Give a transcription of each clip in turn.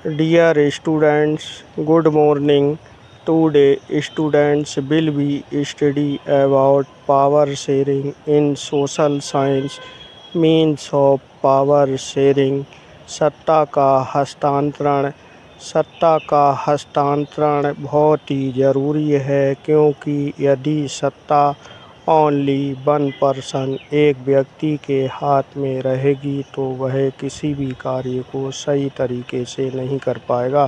Dear students, good morning. Today, students will be study about power sharing in social science. Means of power sharing. सत्ता का हस्तांतरण। सत्ता का हस्तांतरण बहुत ही ज़रूरी है, क्योंकि यदि सत्ता ओनली वन पर्सन, एक व्यक्ति के हाथ में रहेगी तो वह किसी भी कार्य को सही तरीके से नहीं कर पाएगा।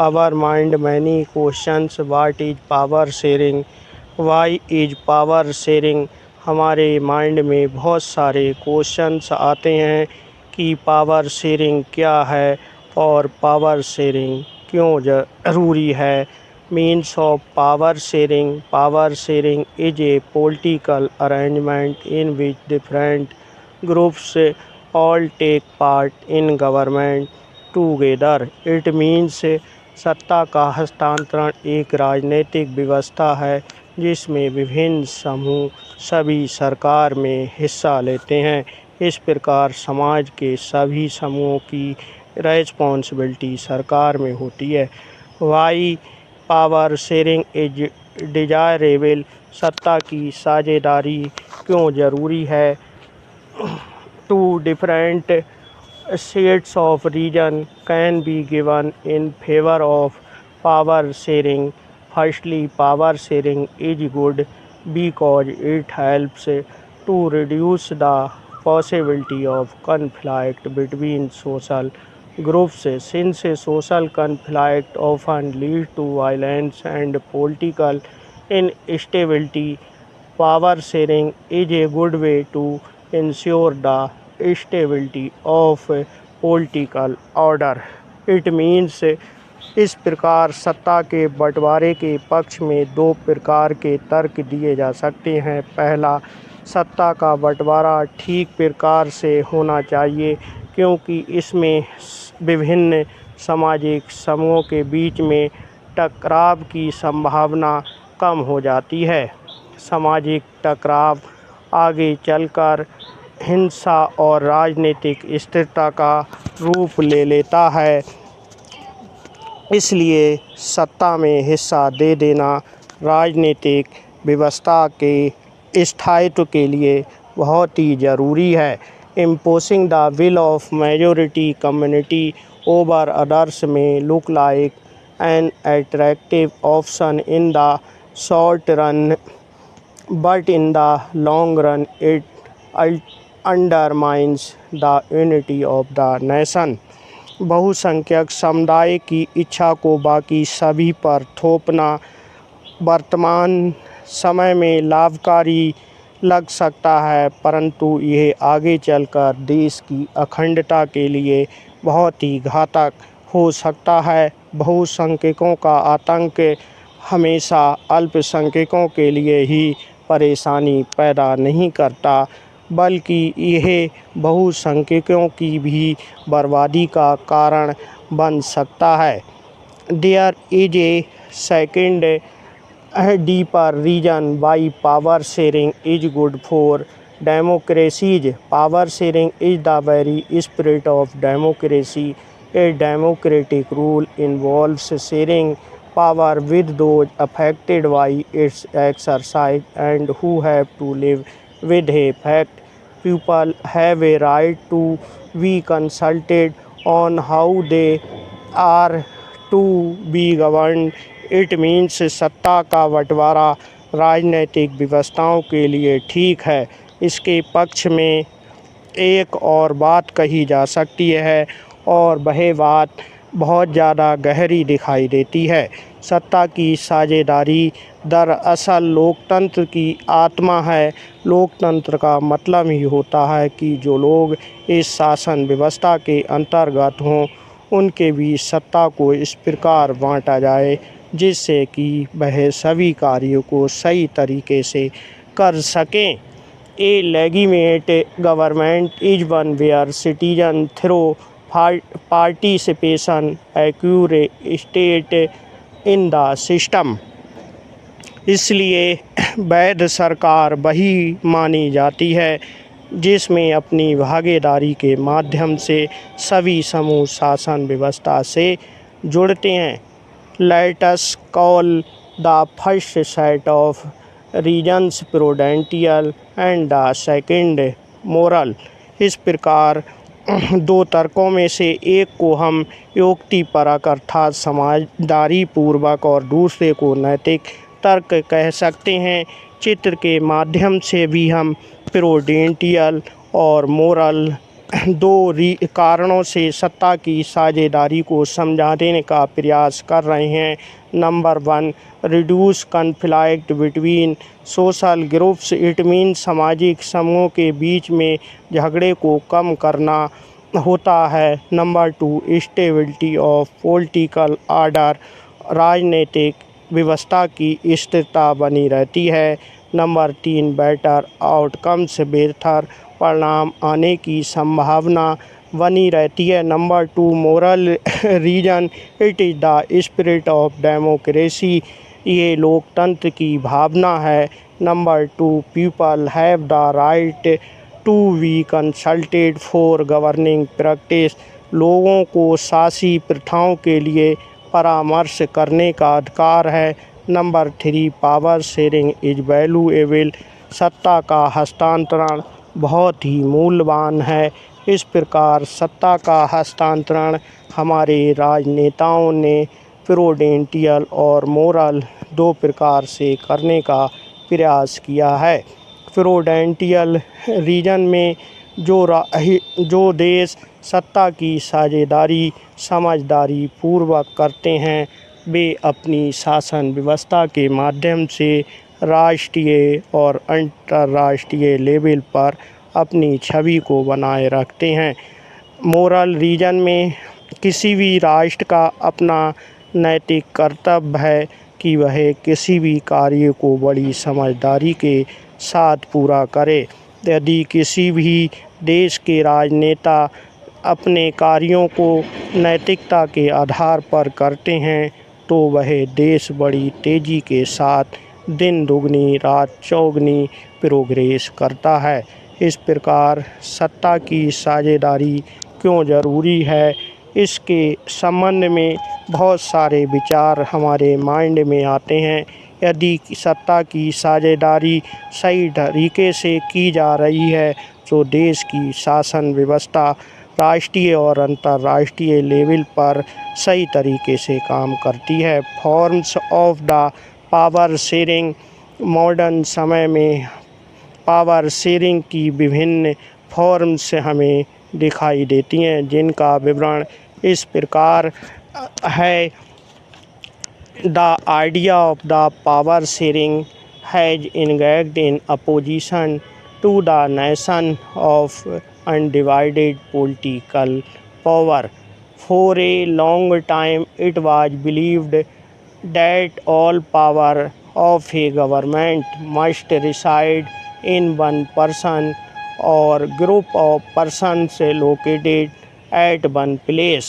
Our mind many questions, what is power sharing, why is power sharing. हमारे माइंड में बहुत सारे क्वेश्चंस आते हैं कि पावर शेयरिंग क्या है और पावर शेयरिंग क्यों ज़रूरी है। Means of power sharing. Power sharing is a political arrangement in which different groups all take part in government together. It means सत्ता का हस्तांतरण एक राजनीतिक व्यवस्था है जिसमें विभिन्न समूह सभी सरकार में हिस्सा लेते हैं। इस प्रकार समाज के सभी समूहों की रेस्पॉन्सिबिलिटी सरकार में होती है। Why power sharing is desirable. सत्ता की साझेदारी क्यों ज़रूरी है। Two different sets of reason can be given in favour of power sharing. Firstly, power sharing is good because it helps to reduce the possibility of conflict between social groups, since social conflict often leads to violence and political instability. Power sharing is a good way to ensure the stability of political order. It means इस प्रकार सत्ता के बंटवारे के पक्ष में दो प्रकार के तर्क दिए जा सकते हैं। पहला, सत्ता का बंटवारा ठीक प्रकार से होना चाहिए, क्योंकि इसमें विभिन्न सामाजिक समूहों के बीच में टकराव की संभावना कम हो जाती है। सामाजिक टकराव आगे चलकर हिंसा और राजनीतिक स्थिरता का रूप ले लेता है। इसलिए सत्ता में हिस्सा दे देना राजनीतिक व्यवस्था के स्थायित्व के लिए बहुत ही ज़रूरी है। Imposing the will of majority community over others may look like an attractive option in the short run, but in the long run it undermines the unity of the nation. बहुसंख्यक समुदाय की इच्छा को बाकी सभी पर थोपना वर्तमान समय में लाभकारी लग सकता है, परंतु यह आगे चलकर देश की अखंडता के लिए बहुत ही घातक हो सकता है। बहुसंख्यकों का आतंक हमेशा अल्पसंख्यकों के लिए ही परेशानी पैदा नहीं करता, बल्कि यह बहुसंख्यकों की भी बर्बादी का कारण बन सकता है। There is a second deeper reason why power sharing is good for democracies. Power sharing is the very spirit of democracy. A democratic rule involves sharing power with those affected by its exercise and who have to live with a fact. People have a right to be consulted on how they are to be governed. It means सत्ता का बंटवारा राजनीतिक व्यवस्थाओं के लिए ठीक है। इसके पक्ष में एक और बात कही जा सकती है, और वह बात बहुत ज़्यादा गहरी दिखाई देती है। सत्ता की साझेदारी दरअसल लोकतंत्र की आत्मा है। लोकतंत्र का मतलब ही होता है कि जो लोग इस शासन व्यवस्था के अंतर्गत हों, उनके बीच सत्ता को इस प्रकार बांटा जाए जिससे कि वह सभी कार्यों को सही तरीके से कर सकें। A legitimate government is one where citizen through participation acquire stake in the system. इसलिए वैध सरकार वही मानी जाती है जिसमें अपनी भागीदारी के माध्यम से सभी समूह शासन व्यवस्था से जुड़ते हैं। Let us call the first set of regions prudential and the second moral। इस प्रकार दो तर्कों में से एक को हम युक्तिपरक अर्थात समझदारी पूर्वक और दूसरे को नैतिक तर्क कह सकते हैं। चित्र के माध्यम से भी हम प्रूडेंटियल और मोरल दो कारणों से सत्ता की साझेदारी को समझाने का प्रयास कर रहे हैं। Number 1, reduce conflict between social groups. It mean सामाजिक समूहों के बीच में झगड़े को कम करना होता है। Number 2, stability of political order. राजनीतिक व्यवस्था की स्थिरता बनी रहती है। Number 3, better outcomes. बेहतर परिणाम आने की संभावना बनी रहती है। Number 2, moral reason. It is the spirit of democracy. ये लोकतंत्र की भावना है। Number 2, people have the right to be consulted for governing practice. लोगों को शासी प्रथाओं के लिए परामर्श करने का अधिकार है। Number 3, power sharing is valuable. सत्ता का हस्तांतरण बहुत ही मूल्यवान है। इस प्रकार सत्ता का हस्तांतरण हमारे राजनेताओं ने प्रूडेंटियल और मोरल दो प्रकार से करने का प्रयास किया है। प्रूडेंटियल रीजन में जो देश सत्ता की साझेदारी समझदारी पूर्वक करते हैं वे अपनी शासन व्यवस्था के माध्यम से राष्ट्रीय और अंतर्राष्ट्रीय लेवल पर अपनी छवि को बनाए रखते हैं। मोरल रीजन में किसी भी राष्ट्र का अपना नैतिक कर्तव्य है कि वह किसी भी कार्य को बड़ी समझदारी के साथ पूरा करे। यदि किसी भी देश के राजनेता अपने कार्यों को नैतिकता के आधार पर करते हैं तो वह देश बड़ी तेज़ी के साथ दिन दुगनी रात चौगनी प्रोग्रेस करता है। इस प्रकार सत्ता की साझेदारी क्यों ज़रूरी है, इसके संबंध में बहुत सारे विचार हमारे माइंड में आते हैं। यदि सत्ता की साझेदारी सही तरीके से की जा रही है तो देश की शासन व्यवस्था राष्ट्रीय और अंतर्राष्ट्रीय लेवल पर सही तरीके से काम करती है। Forms of the power sharing. Modern समय में पावर शेयरिंग की विभिन्न फॉर्म्स हमें दिखाई देती हैं, जिनका विवरण इस प्रकार है। The idea of the power sharing has engaged in opposition to the notion of undivided political power. For a long time it was believed that all power of a government must reside in one person or group of persons located at one place.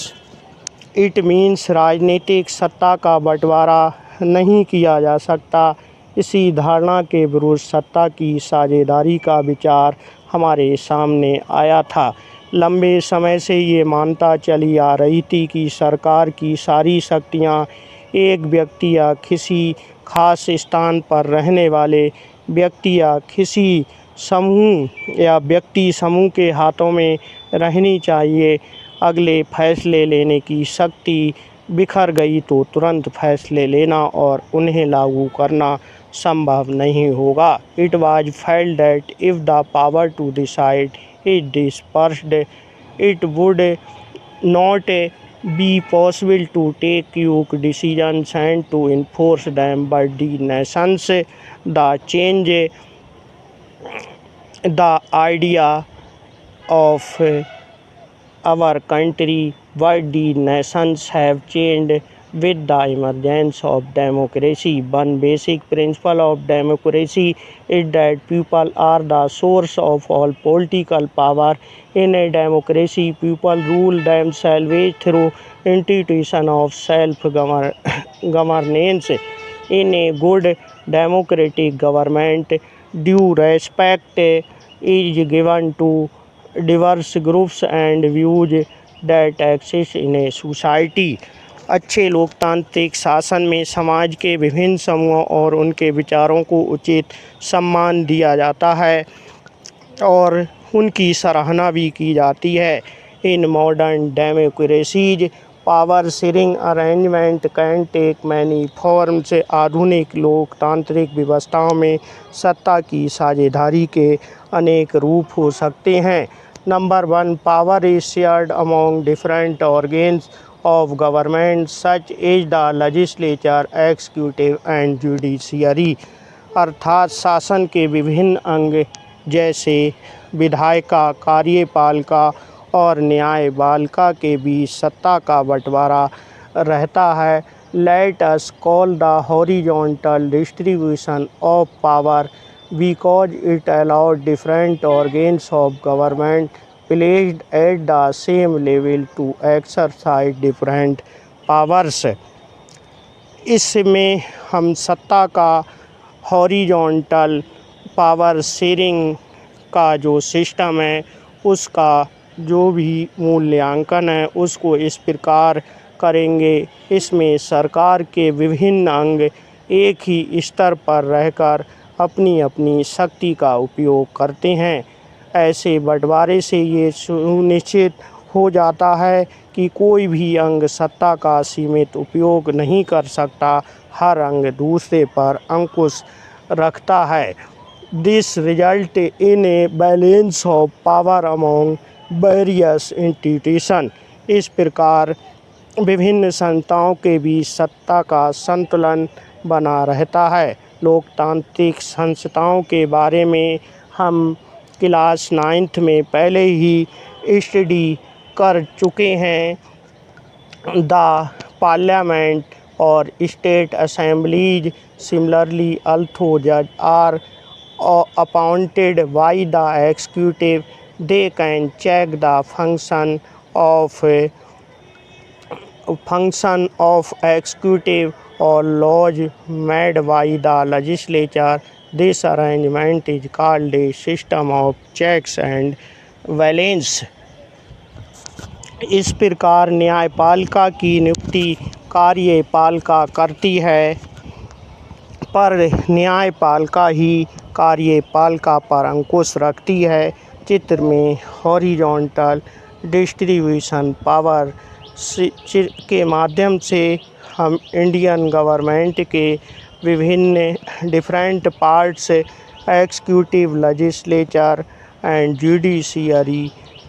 It means राजनीतिक सत्ता का बंटवारा नहीं किया जा सकता। इसी धारणा के विरुद्ध सत्ता की साझेदारी का विचार हमारे सामने आया था। लंबे समय से ये मान्यता चली आ रही थी कि सरकार की सारी शक्तियाँ एक व्यक्ति या किसी खास स्थान पर रहने वाले व्यक्ति या किसी समूह या व्यक्ति समूह के हाथों में रहनी चाहिए। अगले फैसले लेने की शक्ति बिखर गई तो तुरंत फैसले लेना और उन्हें लागू करना संभव नहीं होगा। It was felt that if the power to decide is dispersed it would not be possible to take quick decisions and to enforce them, but the nations the change the idea of our country, but the nations have changed with the emergence of democracy. One basic principle of democracy is that people are the source of all political power. In a democracy, people rule themselves through institution of self-governance. In a good democratic government, due respect is given to diverse groups and views that exist in a society। अच्छे लोकतांत्रिक शासन में समाज के विभिन्न समूहों और उनके विचारों को उचित सम्मान दिया जाता है और उनकी सराहना भी की जाती है। In modern democracies power sharing arrangement can take many forms. आधुनिक लोकतांत्रिक व्यवस्थाओं में सत्ता की साझेदारी के अनेक रूप हो सकते हैं। Number 1, power is shared among different organs of government such as the legislature, executive and judiciary. अर्थात शासन के विभिन्न अंग जैसे विधायिका, कार्यपालिका और न्यायपालिका के बीच सत्ता का बंटवारा रहता है। Let us call the horizontal distribution of power because it allowed different organs of government placed at the same level to exercise different powers. इसमें हम सत्ता का हॉरिजॉन्टल पावर शेयरिंग का जो सिस्टम है उसका जो भी मूल्यांकन है उसको इस प्रकार करेंगे। इसमें सरकार के विभिन्न अंग एक ही स्तर पर रहकर अपनी अपनी शक्ति का उपयोग करते हैं। ऐसे बंटवारे से ये सुनिश्चित हो जाता है कि कोई भी अंग सत्ता का सीमित उपयोग नहीं कर सकता, हर अंग दूसरे पर अंकुश रखता है। This result in a balance of power among various institution. इस प्रकार विभिन्न संस्थाओं के बीच सत्ता का संतुलन बना रहता है। लोकतांत्रिक संस्थाओं के बारे में हम क्लास 9th में पहले ही स्टडी कर चुके हैं। द पार्लियामेंट और स्टेट असेंबलीज सिमिलरली अल्थो जज are appointed by the executive, they can check the function of executive or laws made by the legislature। This arrangement is called a system of checks and balance। इस प्रकार न्यायपालिका की नियुक्ति कार्यपालिका करती है, पर न्यायपालिका ही कार्यपालिका पर अंकुश रखती है। चित्र में हॉरिजॉन्टल डिस्ट्रीब्यूशन पावर के माध्यम से हम इंडियन गवर्नमेंट के विभिन्न different parts executive, legislature and judiciary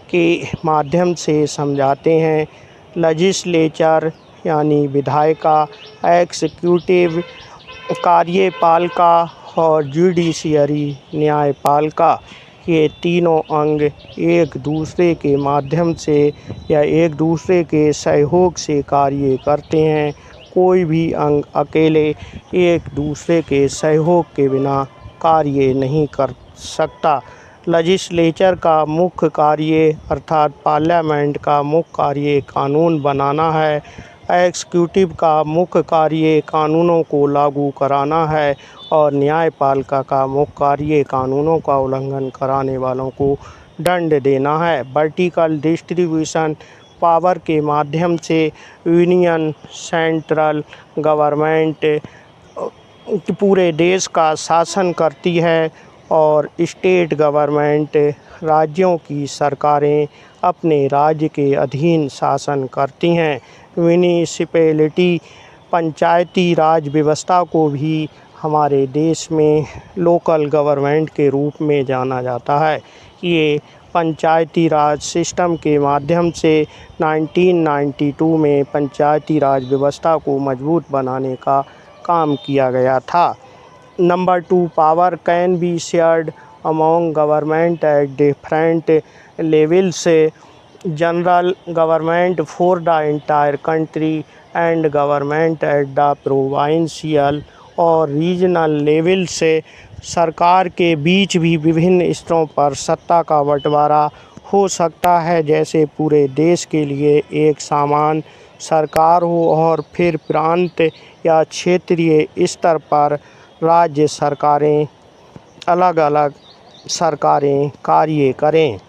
के माध्यम से समझाते हैं। लेजिस्लेचर यानी विधायिका, एग्जीक्यूटिव कार्यपालिका और जुडिशियरी न्यायपालिका, ये तीनों अंग एक दूसरे के माध्यम से या एक दूसरे के सहयोग से कार्य करते हैं। कोई भी अंग अकेले एक दूसरे के सहयोग के बिना कार्य नहीं कर सकता। लेजिस्लेचर का मुख्य कार्य अर्थात पार्लियामेंट का मुख्य कार्य कानून बनाना है। एग्जीक्यूटिव का मुख्य कार्य कानूनों को लागू कराना है और न्यायपालिका का मुख्य कार्य कानूनों का उल्लंघन कराने वालों को दंड देना है। वर्टिकल डिस्ट्रीब्यूशन पावर के माध्यम से यूनियन सेंट्रल गवर्नमेंट पूरे देश का शासन करती है और स्टेट गवर्नमेंट राज्यों की सरकारें अपने राज्य के अधीन शासन करती हैं। म्यूनिसिपैलिटी पंचायती राज व्यवस्था को भी हमारे देश में लोकल गवर्नमेंट के रूप में जाना जाता है। ये पंचायती राज सिस्टम के माध्यम से 1992 में पंचायती राज व्यवस्था को मजबूत बनाने का काम किया गया था। Number 2, power can be shared among government at different levels. General government for the entire country and government at the provincial और रीजनल लेवल से सरकार के बीच भी विभिन्न स्तरों पर सत्ता का बंटवारा हो सकता है। जैसे पूरे देश के लिए एक समान सरकार हो और फिर प्रांत या क्षेत्रीय स्तर पर राज्य सरकारें अलग अलग सरकारें कार्य करें।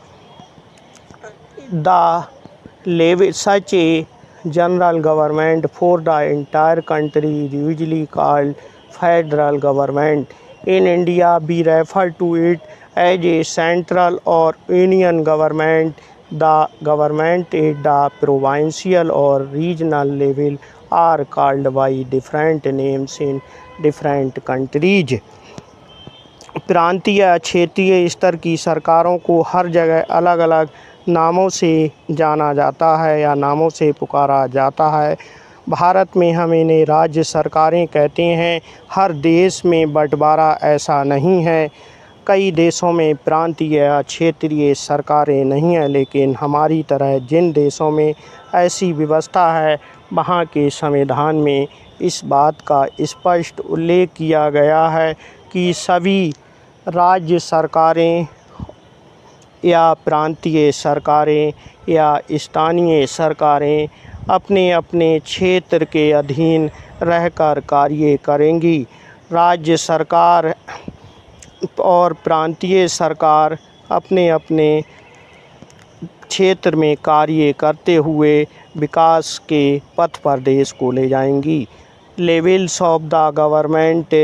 The such a general government for the entire country is usually called federal government. In India, we refer to it as a central or union government. The government at the provincial or regional level are called by different names in different countries. प्रांतीय या क्षेत्रीय स्तर की सरकारों को हर जगह अलग अलग नामों से जाना जाता है या नामों से पुकारा जाता है। भारत में हम इन्हें राज्य सरकारें कहते हैं। हर देश में बंटवारा ऐसा नहीं है। कई देशों में प्रांतीय या क्षेत्रीय सरकारें नहीं हैं, लेकिन हमारी तरह जिन देशों में ऐसी व्यवस्था है वहाँ के संविधान में इस बात का स्पष्ट उल्लेख किया गया है कि सभी राज्य सरकारें या प्रांतीय सरकारें या स्थानीय सरकारें अपने अपने क्षेत्र के अधीन रहकर कार्य करेंगी। राज्य सरकार और प्रांतीय सरकार अपने अपने क्षेत्र में कार्य करते हुए विकास के पथ पर देश को ले जाएंगी। Levels of the government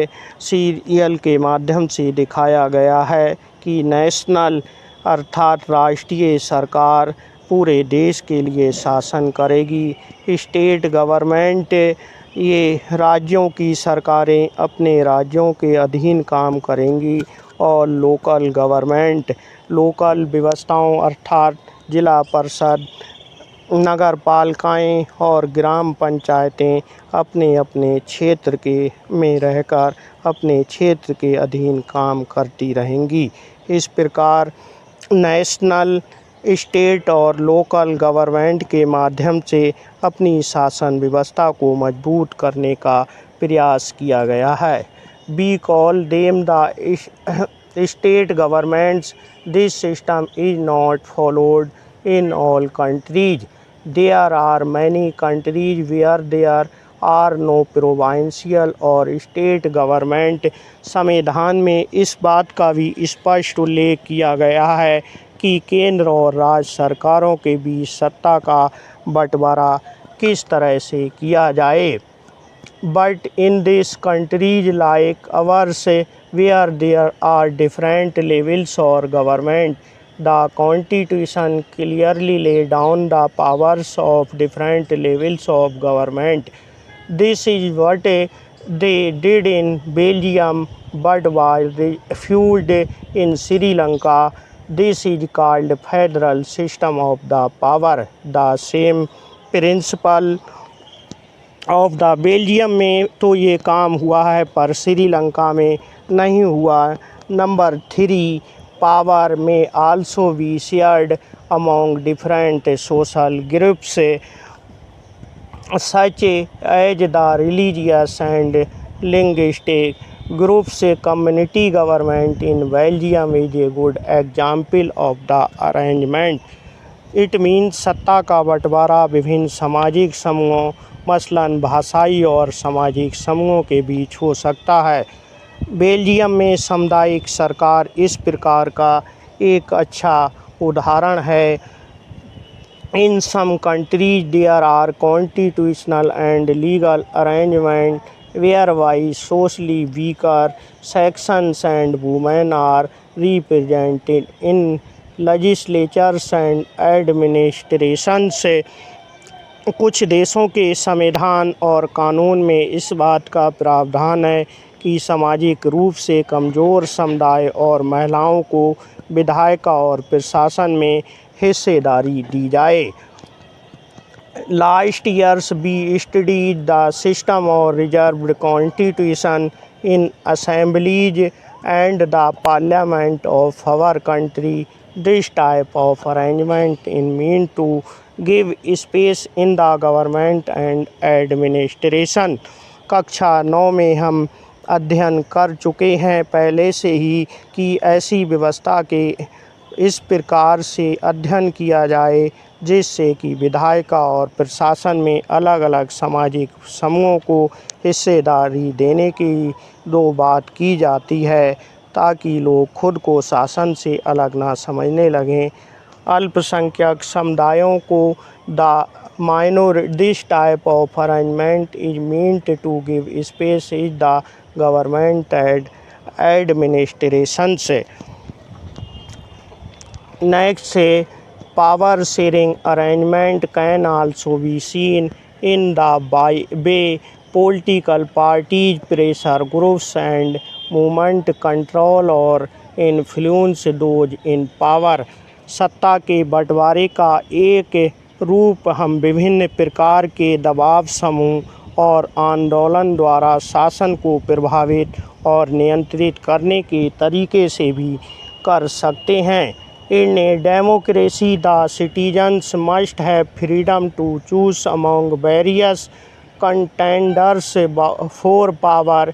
serial के माध्यम से दिखाया गया है कि नेशनल अर्थात राष्ट्रीय सरकार पूरे देश के लिए शासन करेगी। स्टेट गवर्नमेंट ये राज्यों की सरकारें अपने राज्यों के अधीन काम करेंगी और लोकल गवर्नमेंट लोकल व्यवस्थाओं अर्थात जिला परिषद नगर पालिकाएँ और ग्राम पंचायतें अपने अपने क्षेत्र के में रहकर अपने क्षेत्र के अधीन काम करती रहेंगी। इस प्रकार नेशनल स्टेट और लोकल गवर्नमेंट के माध्यम से अपनी शासन व्यवस्था को मजबूत करने का प्रयास किया गया है। We call them the state governments. This system is not followed in all countries. There are many countries where there are no provincial or state government. संविधान में इस बात का भी स्पष्ट उल्लेख किया गया है कि केंद्र और राज्य सरकारों के बीच सत्ता का बंटवारा किस तरह से किया जाए। But in these countries like ours where there are different levels of government, the constitution clearly laid down the powers of different levels of government. This is what they did in Belgium but was refused in Sri Lanka. This is called federal system of the power. The same principle of the Belgium में तो ये काम हुआ है पर श्रीलंका में नहीं हुआ। Number 3 power may also be shared among different social groups such as the religious and linguistic groups. Community government in Belgium is a good example of the arrangement. It means सत्ता का बंटवारा विभिन्न सामाजिक समूहों मसलन भाषाई और सामाजिक समूहों के बीच हो सकता है। बेल्जियम में सामुदायिक सरकार इस प्रकार का एक अच्छा उदाहरण है। In some countries there are constitutional and legal arrangement whereby socially weaker sections and women are represented in legislatures and administrations. कुछ देशों के संविधान और कानून में इस बात का प्रावधान है कि सामाजिक रूप से कमज़ोर समुदाय और महिलाओं को विधायिका और प्रशासन में हिस्सेदारी दी जाए। Last years we studied the system और reserved constitution in assemblies and the parliament of our country. This type of arrangement in mean to give space in the government and administration. कक्षा 9 में हम अध्ययन कर चुके हैं पहले से ही कि ऐसी व्यवस्था के इस प्रकार से अध्ययन किया जाए जिससे कि विधायिका और प्रशासन में अलग अलग सामाजिक समूहों को हिस्सेदारी देने की दो बात की जाती है। ताकि लोग खुद को शासन से अलग ना समझने लगें। अल्पसंख्यक समुदायों को this type of arrangement is meant to give space in the government and administrations. Next, power sharing arrangement can also be seen in the way political parties, pressure groups and movement control or influence those in power. सत्ता के बंटवारे का एक रूप हम विभिन्न प्रकार के दबाव समूह और आंदोलन द्वारा शासन को प्रभावित और नियंत्रित करने के तरीके से भी कर सकते हैं। In a democracy, the citizens must have freedom to choose among various contenders for power.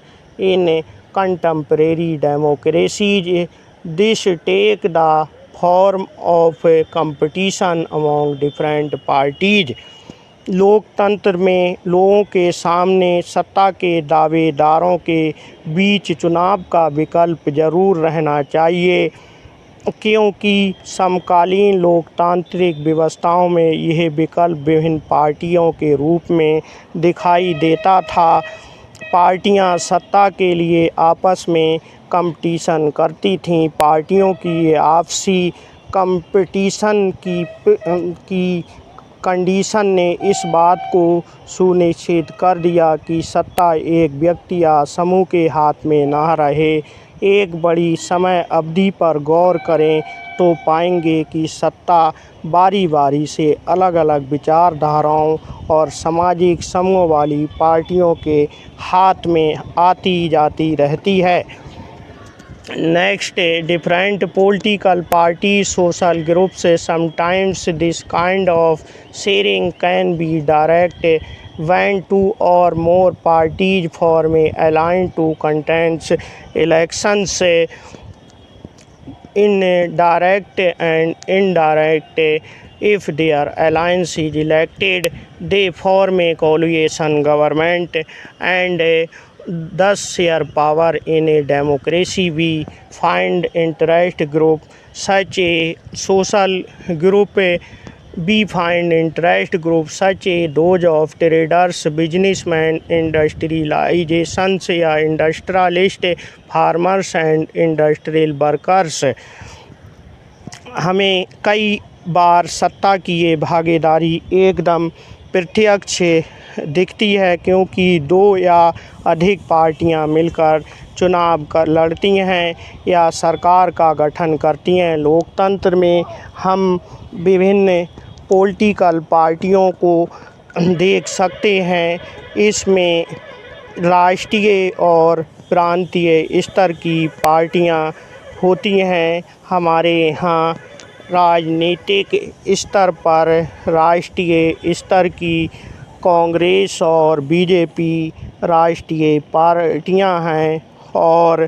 In contemporary democracies, this takes the form of a competition among different parties. लोकतंत्र में लोगों के सामने सत्ता के दावेदारों के बीच चुनाव का विकल्प जरूर रहना चाहिए, क्योंकि समकालीन लोकतांत्रिक व्यवस्थाओं में यह विकल्प विभिन्न पार्टियों के रूप में दिखाई देता था। पार्टियां सत्ता के लिए आपस में कंपटीशन करती थीं। पार्टियों की ये आपसी कंपटीशन की कंडीशन ने इस बात को सुनिश्चित कर दिया कि सत्ता एक व्यक्ति या समूह के हाथ में न रहे। एक बड़ी समय अवधि पर गौर करें तो पाएंगे कि सत्ता बारी बारी से अलग अलग विचारधाराओं और सामाजिक समूहों वाली पार्टियों के हाथ में आती जाती रहती है। Next, different political parties, social groups, sometimes this kind of sharing can be direct when two or more parties form an alliance to contest elections. In direct and indirect, if their alliance is elected, they form a coalition government and thus share power. In a democracy, we find interest group such a social group. We find interest groups such as those of traders, businessmen, industrializations या industrialist, farmers and industrial workers. हमें कई बार सत्ता की ये भागीदारी एकदम प्रत्यक्ष दिखती है, क्योंकि दो या अधिक पार्टियां मिलकर चुनाव लड़ती हैं या सरकार का गठन करती हैं। लोकतंत्र में हम विभिन्न पॉलिटिकल पार्टियों को देख सकते हैं। इसमें राष्ट्रीय और प्रांतीय स्तर की पार्टियां होती हैं। हमारे यहाँ राजनीतिक स्तर पर राष्ट्रीय स्तर की कांग्रेस और बीजेपी राष्ट्रीय पार्टियां हैं और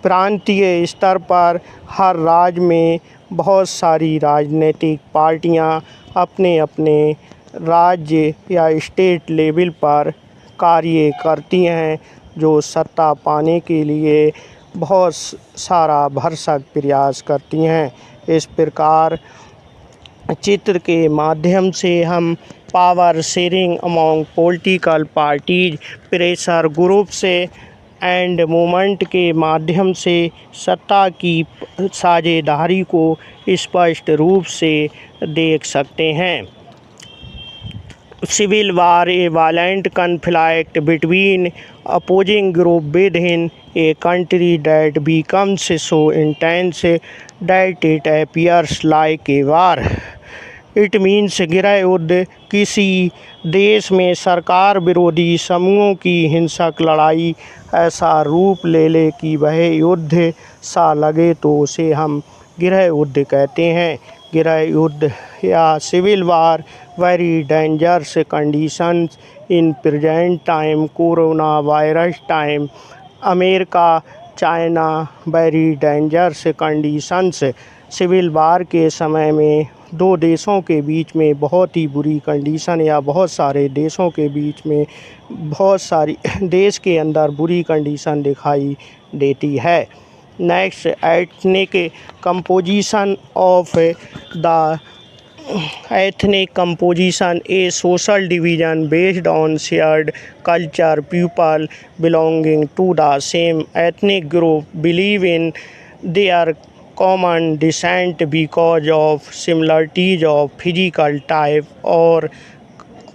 प्रांतीय स्तर पर हर राज्य में बहुत सारी राजनीतिक पार्टियां अपने अपने राज्य या स्टेट लेवल पर कार्य करती हैं, जो सत्ता पाने के लिए बहुत सारा भरसक प्रयास करती हैं। इस प्रकार चित्र के माध्यम से हम power sharing among political parties, pressure group से एंड मूवमेंट के माध्यम से सत्ता की साझेदारी को स्पष्ट रूप से देख सकते हैं। Civil war, a violent conflict between opposing groups within a country that becomes so intense that it appears like a war. It means गृह युद्ध किसी देश में सरकार विरोधी समूहों की हिंसक लड़ाई ऐसा रूप ले ले कि वह युद्ध सा लगे तो उसे हम गृह युद्ध कहते हैं। गृह युद्ध या civil war very dangerous conditions in present time, coronavirus time, America China very dangerous conditions. Civil war के समय में दो देशों के बीच में बहुत ही बुरी कंडीशन या बहुत सारे देशों के बीच में बहुत सारी देश के अंदर बुरी कंडीशन दिखाई देती है। Next, ethnic composition of the ethnic composition, a social division based on shared culture. People belonging to the same ethnic group believe in their common descent because of similarities of physical type or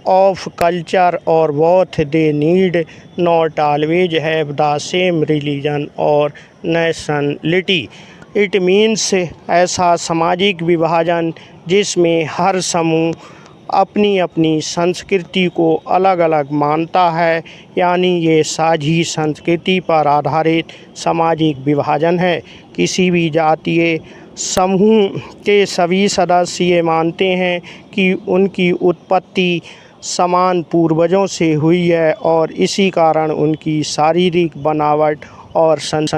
of culture or both. They need not always have the same religion or nationality. It means ऐसा सामाजिक विभाजन जिसमें हर समूह अपनी अपनी संस्कृति को अलग अलग मानता है, यानी ये साझी संस्कृति पर आधारित सामाजिक विभाजन है। किसी भी जातीय समूह के सभी सदस्य ये मानते हैं कि उनकी उत्पत्ति समान पूर्वजों से हुई है और इसी कारण उनकी शारीरिक बनावट और